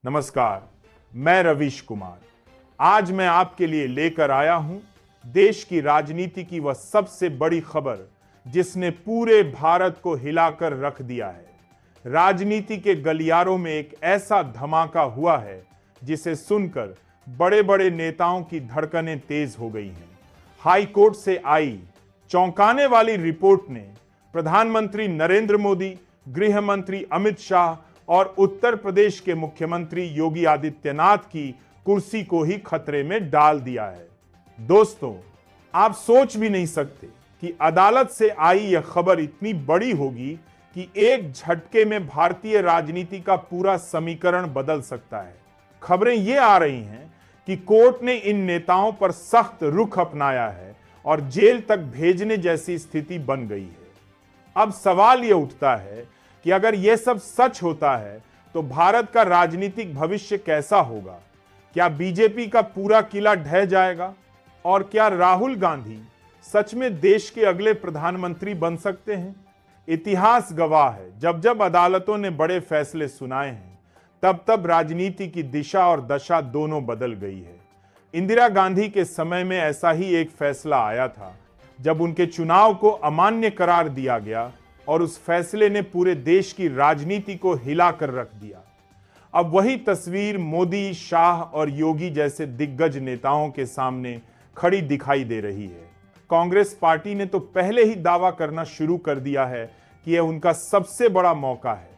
नमस्कार, मैं रवीश कुमार। आज मैं आपके लिए लेकर आया हूं देश की राजनीति की वह सबसे बड़ी खबर जिसने पूरे भारत को हिलाकर रख दिया है। राजनीति के गलियारों में एक ऐसा धमाका हुआ है जिसे सुनकर बड़े बड़े नेताओं की धड़कनें तेज हो गई हैं। हाई कोर्ट से आई चौंकाने वाली रिपोर्ट ने प्रधानमंत्री नरेंद्र मोदी, गृह मंत्री अमित शाह और उत्तर प्रदेश के मुख्यमंत्री योगी आदित्यनाथ की कुर्सी को ही खतरे में डाल दिया है। दोस्तों, आप सोच भी नहीं सकते कि अदालत से आई यह खबर इतनी बड़ी होगी कि एक झटके में भारतीय राजनीति का पूरा समीकरण बदल सकता है। खबरें ये आ रही हैं कि कोर्ट ने इन नेताओं पर सख्त रुख अपनाया है और जेल तक भेजने जैसी स्थिति बन गई है। अब सवाल यह उठता है कि अगर यह सब सच होता है तो भारत का राजनीतिक भविष्य कैसा होगा? क्या बीजेपी का पूरा किला ढह जाएगा? और क्या राहुल गांधी सच में देश के अगले प्रधानमंत्री बन सकते हैं? इतिहास गवाह है, जब जब अदालतों ने बड़े फैसले सुनाए हैं तब तब राजनीति की दिशा और दशा दोनों बदल गई है। इंदिरा गांधी के समय में ऐसा ही एक फैसला आया था जब उनके चुनाव को अमान्य करार दिया गया और उस फैसले ने पूरे देश की राजनीति को हिलाकर रख दिया। अब वही तस्वीर मोदी, शाह और योगी जैसे दिग्गज नेताओं के सामने खड़ी दिखाई दे रही है। कांग्रेस पार्टी ने तो पहले ही दावा करना शुरू कर दिया है कि यह उनका सबसे बड़ा मौका है।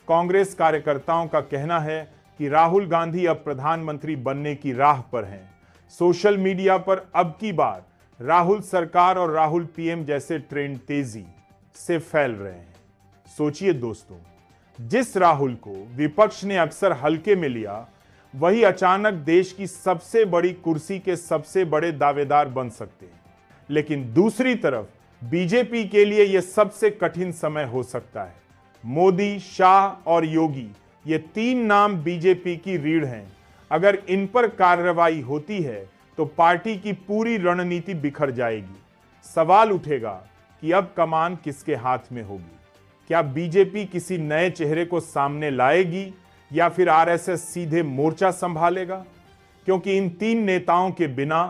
कांग्रेस कार्यकर्ताओं का कहना है कि राहुल गांधी अब प्रधानमंत्री बनने की राह पर हैं। सोशल मीडिया पर अब की बार राहुल सरकार और राहुल पीएम जैसे ट्रेंड तेजी से फैल रहे हैं। सोचिए दोस्तों, जिस राहुल को विपक्ष ने अक्सर हल्के में लिया, वही अचानक देश की सबसे बड़ी कुर्सी के सबसे बड़े दावेदार बन सकते हैं। लेकिन दूसरी तरफ बीजेपी के लिए यह सबसे कठिन समय हो सकता है। मोदी, शाह और योगी, ये तीन नाम बीजेपी की रीढ़ हैं। अगर इन पर कार्रवाई होती है तो पार्टी की पूरी रणनीति बिखर जाएगी। सवाल उठेगा कि अब कमान किसके हाथ में होगी? क्या बीजेपी किसी नए चेहरे को सामने लाएगी या फिर आरएसएस सीधे मोर्चा संभालेगा? क्योंकि इन तीन नेताओं के बिना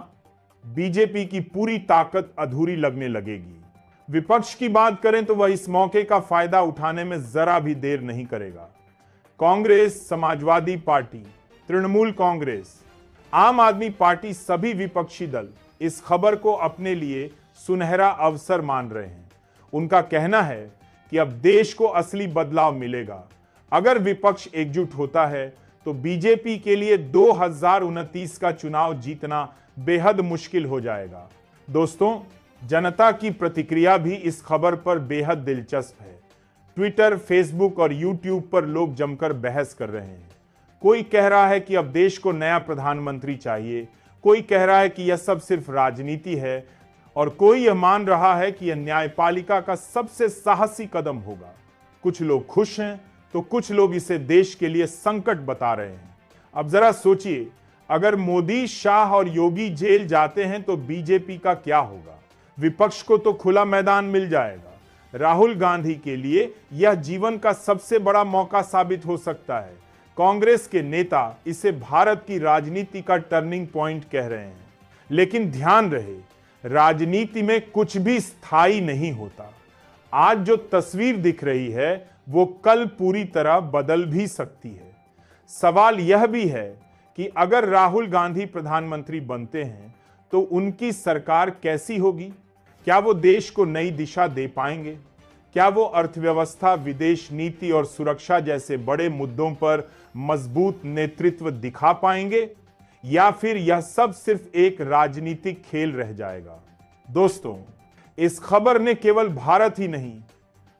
बीजेपी की पूरी ताकत अधूरी लगने लगेगी। विपक्ष की बात करें तो वह इस मौके का फायदा उठाने में जरा भी देर नहीं करेगा। कांग्रेस, समाजवादी पार्टी, तृणमूल कांग्रेस, आम आदमी पार्टी, सभी विपक्षी दल इस खबर को अपने लिए सुनहरा अवसर मान रहे हैं। उनका कहना है कि अब देश को असली बदलाव मिलेगा। अगर विपक्ष एकजुट होता है तो बीजेपी के लिए 2029 का चुनाव जीतना बेहद मुश्किल हो जाएगा। दोस्तों, जनता की प्रतिक्रिया भी इस खबर पर बेहद दिलचस्प है। ट्विटर, फेसबुक और यूट्यूब पर लोग जमकर बहस कर रहे हैं। कोई कह रहा है कि अब देश को नया प्रधानमंत्री चाहिए, कोई कह रहा है कि यह सब सिर्फ राजनीति है और कोई यह मान रहा है कि यह न्यायपालिका का सबसे साहसी कदम होगा। कुछ लोग खुश हैं तो कुछ लोग इसे देश के लिए संकट बता रहे हैं। अब जरा सोचिए, अगर मोदी, शाह और योगी जेल जाते हैं तो बीजेपी का क्या होगा? विपक्ष को तो खुला मैदान मिल जाएगा। राहुल गांधी के लिए यह जीवन का सबसे बड़ा मौका साबित हो सकता है। कांग्रेस के नेता इसे भारत की राजनीति का टर्निंग पॉइंट कह रहे हैं। लेकिन ध्यान रहे, राजनीति में कुछ भी स्थायी नहीं होता। आज जो तस्वीर दिख रही है वो कल पूरी तरह बदल भी सकती है। सवाल यह भी है कि अगर राहुल गांधी प्रधानमंत्री बनते हैं तो उनकी सरकार कैसी होगी? क्या वो देश को नई दिशा दे पाएंगे? क्या वो अर्थव्यवस्था, विदेश नीति और सुरक्षा जैसे बड़े मुद्दों पर मजबूत नेतृत्व दिखा पाएंगे, या फिर यह सब सिर्फ एक राजनीतिक खेल रह जाएगा? दोस्तों, इस खबर ने केवल भारत ही नहीं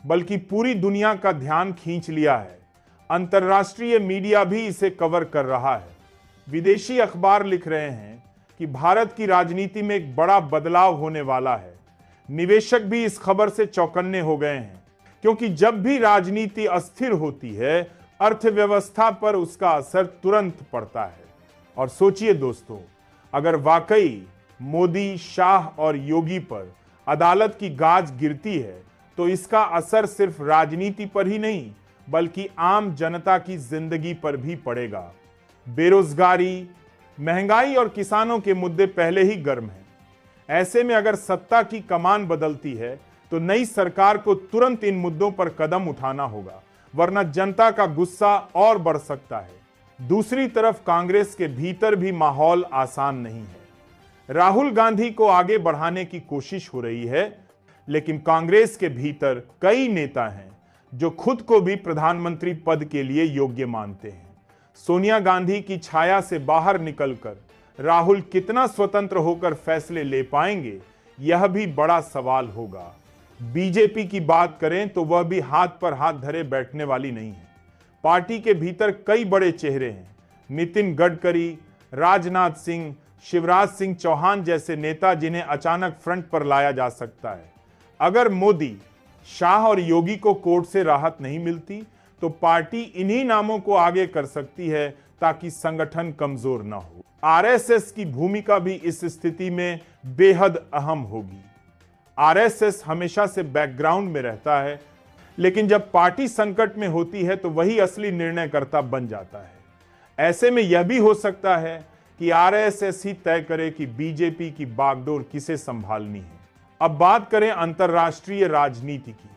बल्कि पूरी दुनिया का ध्यान खींच लिया है। अंतर्राष्ट्रीय मीडिया भी इसे कवर कर रहा है। विदेशी अखबार लिख रहे हैं कि भारत की राजनीति में एक बड़ा बदलाव होने वाला है। निवेशक भी इस खबर से चौकन्ने हो गए हैं, क्योंकि जब भी राजनीति अस्थिर होती है, अर्थव्यवस्था पर उसका असर तुरंत पड़ता है। और सोचिए दोस्तों, अगर वाकई मोदी, शाह और योगी पर अदालत की गाज गिरती है तो इसका असर सिर्फ राजनीति पर ही नहीं बल्कि आम जनता की जिंदगी पर भी पड़ेगा। बेरोजगारी, महंगाई और किसानों के मुद्दे पहले ही गर्म हैं। ऐसे में अगर सत्ता की कमान बदलती है तो नई सरकार को तुरंत इन मुद्दों पर कदम उठाना होगा, वरना जनता का गुस्सा और बढ़ सकता है। दूसरी तरफ कांग्रेस के भीतर भी माहौल आसान नहीं है। राहुल गांधी को आगे बढ़ाने की कोशिश हो रही है, लेकिन कांग्रेस के भीतर कई नेता हैं जो खुद को भी प्रधानमंत्री पद के लिए योग्य मानते हैं। सोनिया गांधी की छाया से बाहर निकलकर राहुल कितना स्वतंत्र होकर फैसले ले पाएंगे, यह भी बड़ा सवाल होगा। बीजेपी की बात करें तो वह भी हाथ पर हाथ धरे बैठने वाली नहीं है। पार्टी के भीतर कई बड़े चेहरे हैं। नितिन गडकरी, राजनाथ सिंह, शिवराज सिंह चौहान जैसे नेता जिन्हें अचानक फ्रंट पर लाया जा सकता है। अगर मोदी, शाह और योगी को कोर्ट से राहत नहीं मिलती तो पार्टी इन्हीं नामों को आगे कर सकती है ताकि संगठन कमजोर न हो। आरएसएस की भूमिका भी इस स्थिति में बेहद अहम होगी। आरएसएस हमेशा से बैकग्राउंड में रहता है, लेकिन जब पार्टी संकट में होती है तो वही असली निर्णयकर्ता बन जाता है। ऐसे में यह भी हो सकता है कि आरएसएस ही तय करे कि बीजेपी की बागडोर किसे संभालनी है। अब बात करें अंतर्राष्ट्रीय राजनीति की।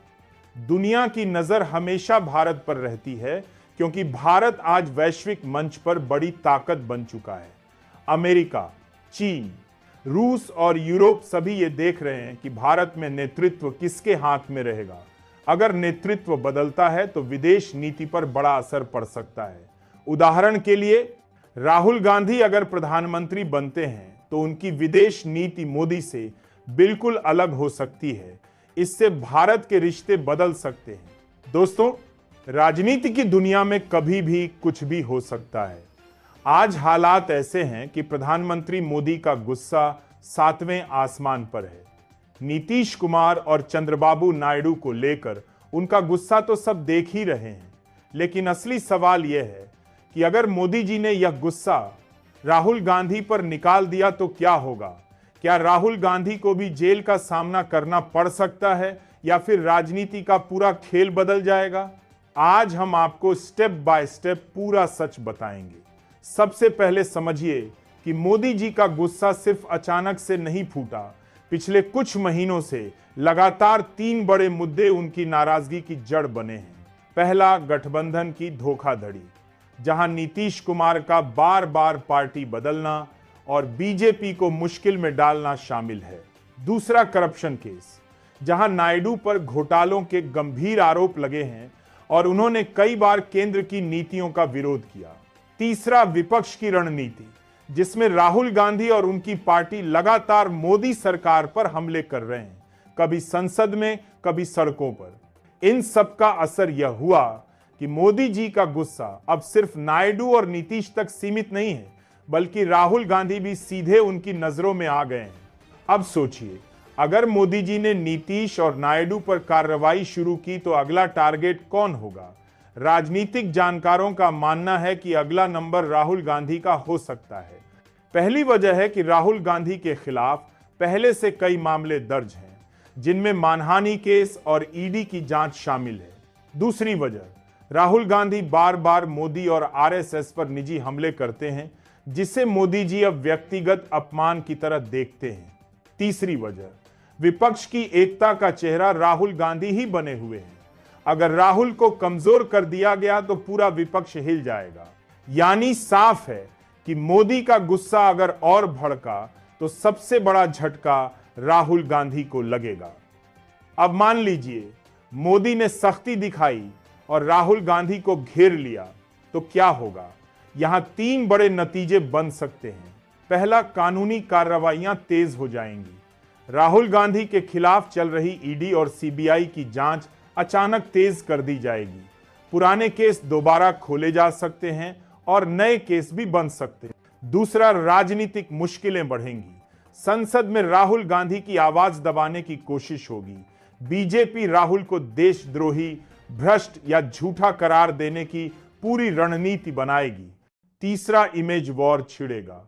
दुनिया की नजर हमेशा भारत पर रहती है, क्योंकि भारत आज वैश्विक मंच पर बड़ी ताकत बन चुका है। अमेरिका, चीन, रूस और यूरोप सभी ये देख रहे हैं कि भारत में नेतृत्व किसके हाथ में रहेगा। अगर नेतृत्व बदलता है तो विदेश नीति पर बड़ा असर पड़ सकता है। उदाहरण के लिए, राहुल गांधी अगर प्रधानमंत्री बनते हैं तो उनकी विदेश नीति मोदी से बिल्कुल अलग हो सकती है। इससे भारत के रिश्ते बदल सकते हैं। दोस्तों, राजनीति की दुनिया में कभी भी कुछ भी हो सकता है। आज हालात ऐसे हैं कि प्रधानमंत्री मोदी का गुस्सा 7वें आसमान पर है। नीतीश कुमार और चंद्रबाबू नायडू को लेकर उनका गुस्सा तो सब देख ही रहे हैं, लेकिन असली सवाल यह है कि अगर मोदी जी ने यह गुस्सा राहुल गांधी पर निकाल दिया तो क्या होगा। क्या राहुल गांधी को भी जेल का सामना करना पड़ सकता है, या फिर राजनीति का पूरा खेल बदल जाएगा? आज हम आपको स्टेप बाय स्टेप पूरा सच बताएंगे। सबसे पहले समझिए कि मोदी जी का गुस्सा सिर्फ अचानक से नहीं फूटा। पिछले कुछ महीनों से लगातार 3 बड़े मुद्दे उनकी नाराजगी की जड़ बने हैं। पहला, गठबंधन की धोखाधड़ी, जहां नीतीश कुमार का बार बार पार्टी बदलना और बीजेपी को मुश्किल में डालना शामिल है। दूसरा, करप्शन केस, जहां नायडू पर घोटालों के गंभीर आरोप लगे हैं और उन्होंने कई बार केंद्र की नीतियों का विरोध किया। तीसरा, विपक्ष की रणनीति, जिसमें राहुल गांधी और उनकी पार्टी लगातार मोदी सरकार पर हमले कर रहे हैं, कभी संसद में, कभी सड़कों पर। इन सब का असर यह हुआ कि मोदी जी का गुस्सा अब सिर्फ नायडू और नीतीश तक सीमित नहीं है, बल्कि राहुल गांधी भी सीधे उनकी नजरों में आ गए हैं। अब सोचिए, अगर मोदी जी ने नीतीश और नायडू पर कार्रवाई शुरू की तो अगला टारगेट कौन होगा? राजनीतिक जानकारों का मानना है कि अगला नंबर राहुल गांधी का हो सकता है। पहली वजह है कि राहुल गांधी के खिलाफ पहले से कई मामले दर्ज हैं, जिनमें मानहानि केस और ईडी की जांच शामिल है। दूसरी वजह, राहुल गांधी बार बार मोदी और आरएसएस पर निजी हमले करते हैं, जिसे मोदी जी अब व्यक्तिगत अपमान की तरह देखते हैं। तीसरी वजह, विपक्ष की एकता का चेहरा राहुल गांधी ही बने हुए हैं। अगर राहुल को कमजोर कर दिया गया तो पूरा विपक्ष हिल जाएगा। यानी साफ है कि मोदी का गुस्सा अगर और भड़का तो सबसे बड़ा झटका राहुल गांधी को लगेगा। अब मान लीजिए मोदी ने सख्ती दिखाई और राहुल गांधी को घेर लिया तो क्या होगा? यहां 3 बड़े नतीजे बन सकते हैं। पहला, कानूनी कार्रवाइयां तेज हो जाएंगी। राहुल गांधी के खिलाफ चल रही ईडी और सीबीआई की जांच अचानक तेज कर दी जाएगी। पुराने केस दोबारा खोले जा सकते हैं और नए केस भी बन सकते हैं। दूसरा, राजनीतिक मुश्किलें बढ़ेंगी। संसद में राहुल गांधी की आवाज दबाने की कोशिश होगी। बीजेपी राहुल को देशद्रोही, भ्रष्ट या झूठा करार देने की पूरी रणनीति बनाएगी। तीसरा, इमेज वॉर छिड़ेगा।